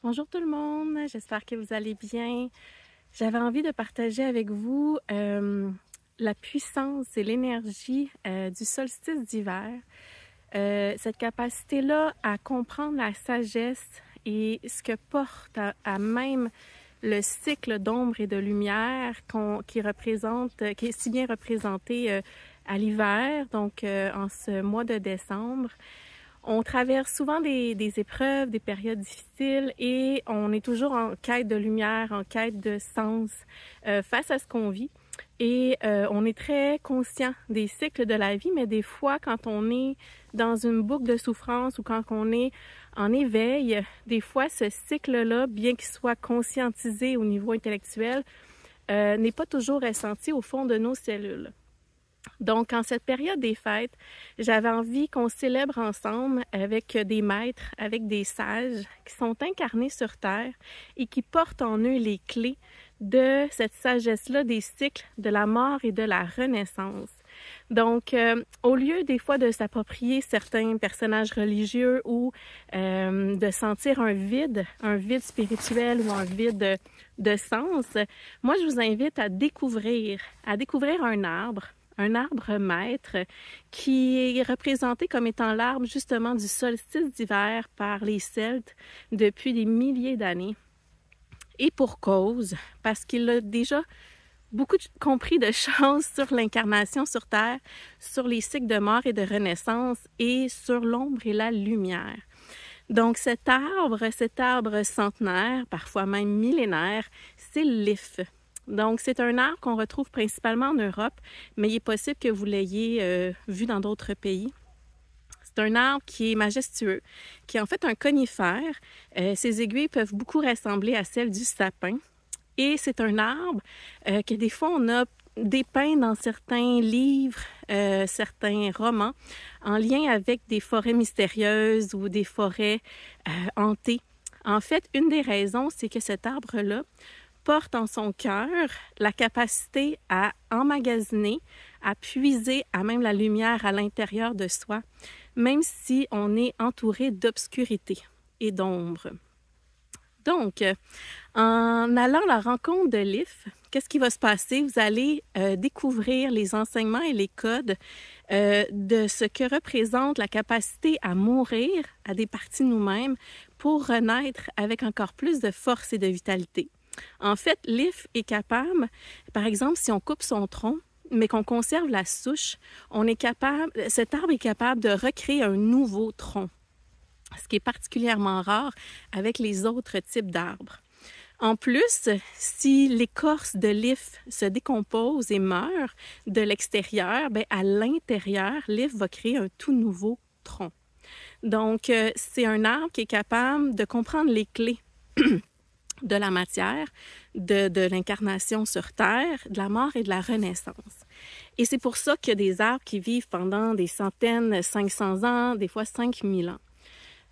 Bonjour tout le monde, j'espère que vous allez bien. J'avais envie de partager avec vous la puissance et l'énergie du solstice d'hiver. Cette capacité-là à comprendre la sagesse et ce que porte à même le cycle d'ombre et de lumière qui est si bien représenté à l'hiver, donc en ce mois de décembre. On traverse souvent des épreuves, des périodes difficiles et on est toujours en quête de lumière, en quête de sens face à ce qu'on vit. Et on est très conscient des cycles de la vie, mais des fois, quand on est dans une boucle de souffrance ou quand on est en éveil, des fois, ce cycle-là, bien qu'il soit conscientisé au niveau intellectuel, n'est pas toujours ressenti au fond de nos cellules. Donc, en cette période des fêtes, j'avais envie qu'on célèbre ensemble avec des maîtres, avec des sages qui sont incarnés sur Terre et qui portent en eux les clés de cette sagesse-là des cycles de la mort et de la renaissance. Donc, au lieu des fois de s'approprier certains personnages religieux ou de sentir un vide spirituel ou un vide de sens, moi, je vous invite à découvrir un arbre maître qui est représenté comme étant l'arbre justement du solstice d'hiver par les Celtes depuis des milliers d'années. Et pour cause, parce qu'il a déjà beaucoup compris de choses sur l'incarnation sur Terre, sur les cycles de mort et de renaissance et sur l'ombre et la lumière. Donc cet arbre centenaire, parfois même millénaire, c'est l'if. Donc, c'est un arbre qu'on retrouve principalement en Europe, mais il est possible que vous l'ayez vu dans d'autres pays. C'est un arbre qui est majestueux, qui est en fait un conifère. Ses aiguilles peuvent beaucoup ressembler à celles du sapin. Et c'est un arbre que des fois on a dépeint dans certains livres, certains romans, en lien avec des forêts mystérieuses ou des forêts hantées. En fait, une des raisons, c'est que cet arbre-là porte en son cœur la capacité à emmagasiner, à puiser à même la lumière à l'intérieur de soi, même si on est entouré d'obscurité et d'ombre. Donc, en allant à la rencontre de l'IF, qu'est-ce qui va se passer? Vous allez découvrir les enseignements et les codes de ce que représente la capacité à mourir à des parties de nous-mêmes pour renaître avec encore plus de force et de vitalité. En fait, l'IF est capable, par exemple, si on coupe son tronc, mais qu'on conserve la souche, cet arbre est capable de recréer un nouveau tronc, ce qui est particulièrement rare avec les autres types d'arbres. En plus, si l'écorce de l'if se décompose et meurt de l'extérieur, à l'intérieur, l'if va créer un tout nouveau tronc. Donc, c'est un arbre qui est capable de comprendre les clés de la matière, de l'incarnation sur Terre, de la mort et de la renaissance. Et c'est pour ça qu'il y a des arbres qui vivent pendant des centaines, 500 ans, des fois 5000 ans.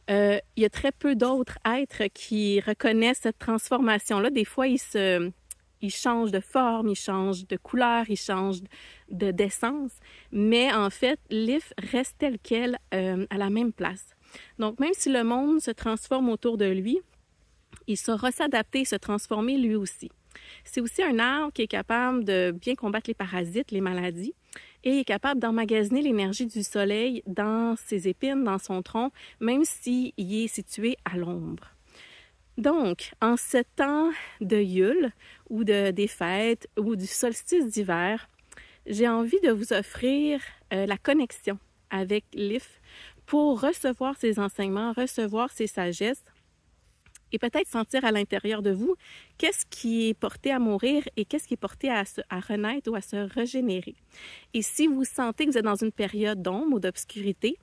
Il y a très peu d'autres êtres qui reconnaissent cette transformation-là. Des fois, ils changent de forme, ils changent de couleur, ils changent d'essence. Mais en fait, l'if reste tel quel à la même place. Donc, même si le monde se transforme autour de lui, il saura s'adapter et se transformer lui aussi. C'est aussi un arbre qui est capable de bien combattre les parasites, les maladies, et est capable d'emmagasiner l'énergie du soleil dans ses épines, dans son tronc, même s'il est situé à l'ombre. Donc, en ce temps de Yule, ou des fêtes, ou du solstice d'hiver, j'ai envie de vous offrir la connexion avec l'IF pour recevoir ses enseignements, recevoir ses sagesses, et peut-être sentir à l'intérieur de vous qu'est-ce qui est porté à mourir et qu'est-ce qui est porté à renaître ou à se régénérer. Et si vous sentez que vous êtes dans une période d'ombre ou d'obscurité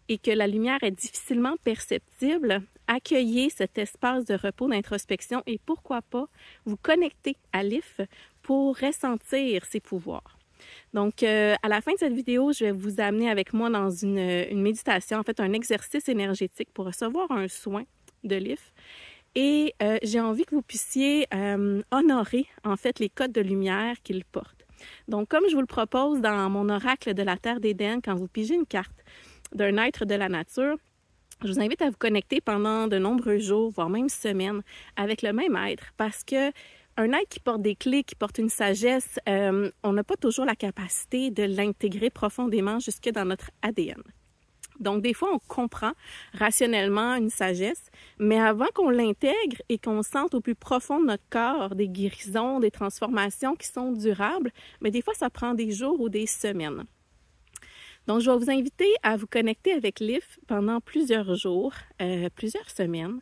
et que la lumière est difficilement perceptible, accueillez cet espace de repos, d'introspection et pourquoi pas vous connecter à l'IF pour ressentir ses pouvoirs. Donc, à la fin de cette vidéo, je vais vous amener avec moi dans une méditation, en fait un exercice énergétique pour recevoir un soin de l'IF. Et j'ai envie que vous puissiez honorer, en fait, les codes de lumière qu'il porte. Donc, comme je vous le propose dans mon oracle de la Terre d'Éden, quand vous pigez une carte d'un être de la nature, Je vous invite à vous connecter pendant de nombreux jours, voire même semaines, avec le même être, parce que un être qui porte des clés, qui porte une sagesse, on n'a pas toujours la capacité de l'intégrer profondément jusque dans notre ADN. Donc, des fois, on comprend rationnellement une sagesse, mais avant qu'on l'intègre et qu'on sente au plus profond de notre corps des guérisons, des transformations qui sont durables, mais des fois, ça prend des jours ou des semaines. Donc, je vais vous inviter à vous connecter avec l'IF pendant plusieurs jours, plusieurs semaines,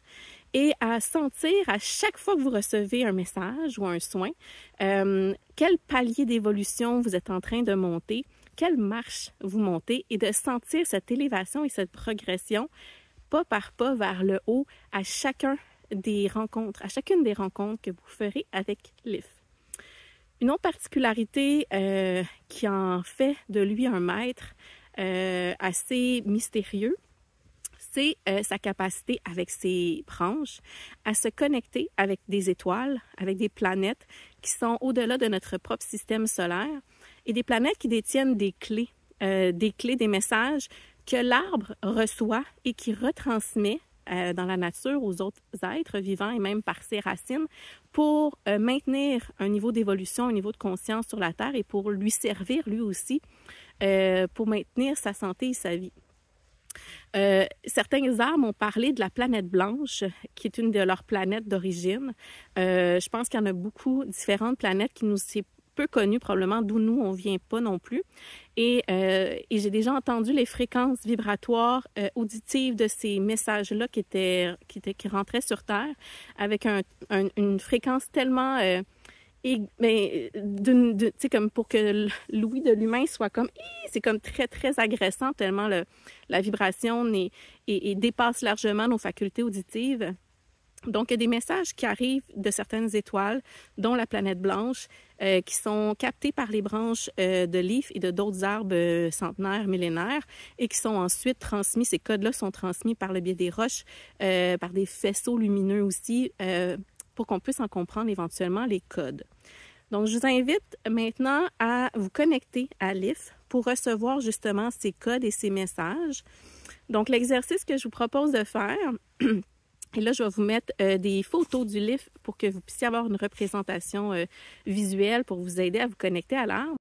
et à sentir à chaque fois que vous recevez un message ou un soin, quel palier d'évolution vous êtes en train de monter, quelle marche vous montez, et de sentir cette élévation et cette progression pas par pas vers le haut à chacune des rencontres que vous ferez avec l'IF. Une autre particularité qui en fait de lui un maître assez mystérieux, c'est sa capacité avec ses branches à se connecter avec des étoiles, avec des planètes qui sont au-delà de notre propre système solaire et des planètes qui détiennent des clés, des messages que l'arbre reçoit et qui retransmet dans la nature aux autres êtres vivants et même par ses racines pour maintenir un niveau d'évolution, un niveau de conscience sur la Terre et pour lui servir lui aussi pour maintenir sa santé et sa vie. Certains arbres ont parlé de la planète blanche, qui est une de leurs planètes d'origine. Je pense qu'il y en a beaucoup différentes planètes qui nous c'est peu connues, probablement d'où nous on vient pas non plus. Et j'ai déjà entendu les fréquences vibratoires auditives de ces messages-là qui rentraient sur Terre avec une fréquence tellement tu sais, comme pour que l'ouïe de l'humain soit comme, c'est comme très, très agressant tellement la vibration dépasse largement nos facultés auditives. Donc, il y a des messages qui arrivent de certaines étoiles, dont la planète blanche, qui sont captés par les branches de l'IF et de d'autres arbres centenaires, millénaires, et qui sont ensuite transmis, ces codes-là sont transmis par le biais des roches, par des faisceaux lumineux aussi, pour qu'on puisse en comprendre éventuellement les codes. Donc, je vous invite maintenant à vous connecter à l'IF pour recevoir justement ces codes et ces messages. Donc, l'exercice que je vous propose de faire, et là, je vais vous mettre des photos du LIF pour que vous puissiez avoir une représentation visuelle pour vous aider à vous connecter à l'arbre.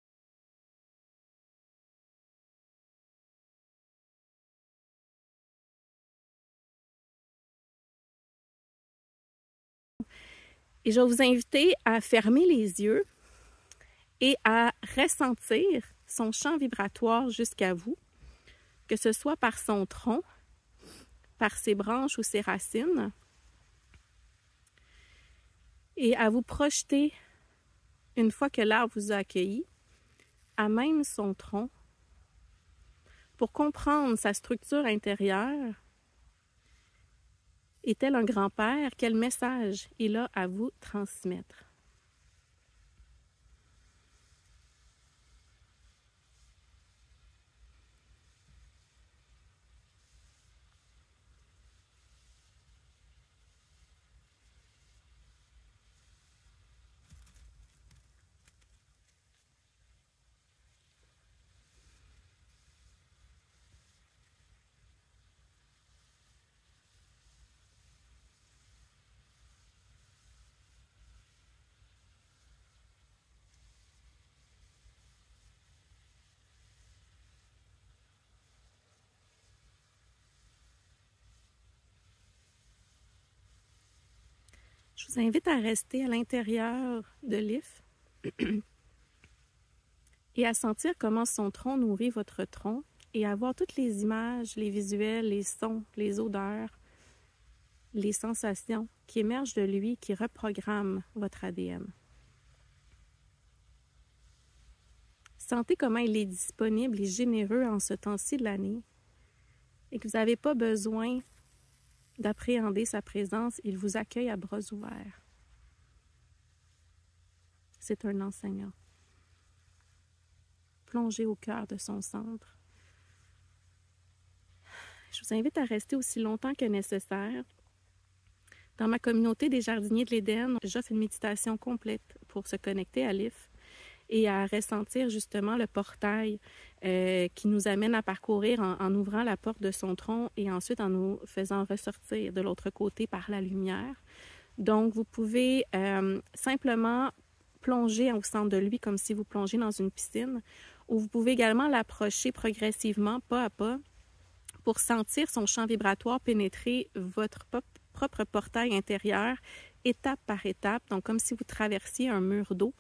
Et je vais vous inviter à fermer les yeux et à ressentir son champ vibratoire jusqu'à vous, que ce soit par son tronc, par ses branches ou ses racines, et à vous projeter, une fois que l'arbre vous a accueilli, à même son tronc, pour comprendre sa structure intérieure. Et tel un grand-père, quel message il a à vous transmettre? Je vous invite à rester à l'intérieur de l'IF et à sentir comment son tronc nourrit votre tronc et à voir toutes les images, les visuels, les sons, les odeurs, les sensations qui émergent de lui, qui reprogramment votre ADN. Sentez comment il est disponible et généreux en ce temps-ci de l'année et que vous n'avez pas besoin d'appréhender sa présence, il vous accueille à bras ouverts. C'est un enseignant. Plongez au cœur de son centre. Je vous invite à rester aussi longtemps que nécessaire. Dans ma communauté des jardiniers de l'Éden, j'offre une méditation complète pour se connecter à l'IF et à ressentir justement le portail qui nous amène à parcourir en ouvrant la porte de son tronc et ensuite en nous faisant ressortir de l'autre côté par la lumière. Donc, vous pouvez simplement plonger au centre de lui comme si vous plongez dans une piscine, ou vous pouvez également l'approcher progressivement, pas à pas, pour sentir son champ vibratoire pénétrer votre propre portail intérieur, étape par étape, donc comme si vous traversiez un mur d'eau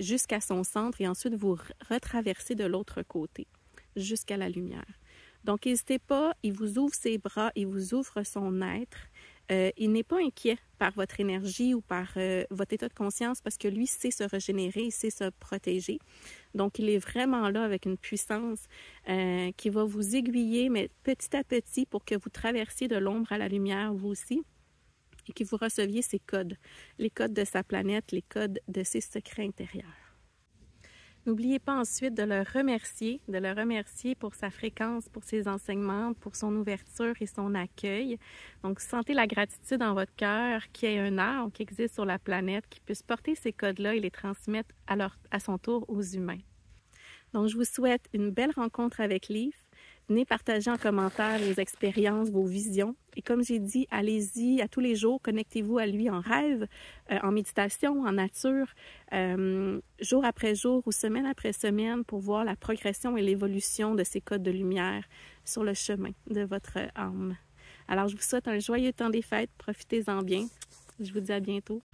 jusqu'à son centre et ensuite vous retraversez de l'autre côté jusqu'à la lumière. Donc, n'hésitez pas, il vous ouvre ses bras, il vous ouvre son être. Il n'est pas inquiet par votre énergie ou par votre état de conscience parce que lui sait se régénérer, il sait se protéger. Donc, il est vraiment là avec une puissance qui va vous aiguiller, mais petit à petit pour que vous traversiez de l'ombre à la lumière, vous aussi, et que vous receviez ses codes, les codes de sa planète, les codes de ses secrets intérieurs. N'oubliez pas ensuite de le remercier pour sa fréquence, pour ses enseignements, pour son ouverture et son accueil. Donc, sentez la gratitude dans votre cœur qu'il y ait un arbre qui existe sur la planète, qui puisse porter ces codes-là et les transmettre à son tour aux humains. Donc, je vous souhaite une belle rencontre avec Leaf. Venez partager en commentaire vos expériences, vos visions. Et comme j'ai dit, allez-y à tous les jours, connectez-vous à lui en rêve, en méditation, en nature, jour après jour ou semaine après semaine pour voir la progression et l'évolution de ces codes de lumière sur le chemin de votre âme. Alors, je vous souhaite un joyeux temps des fêtes. Profitez-en bien. Je vous dis à bientôt.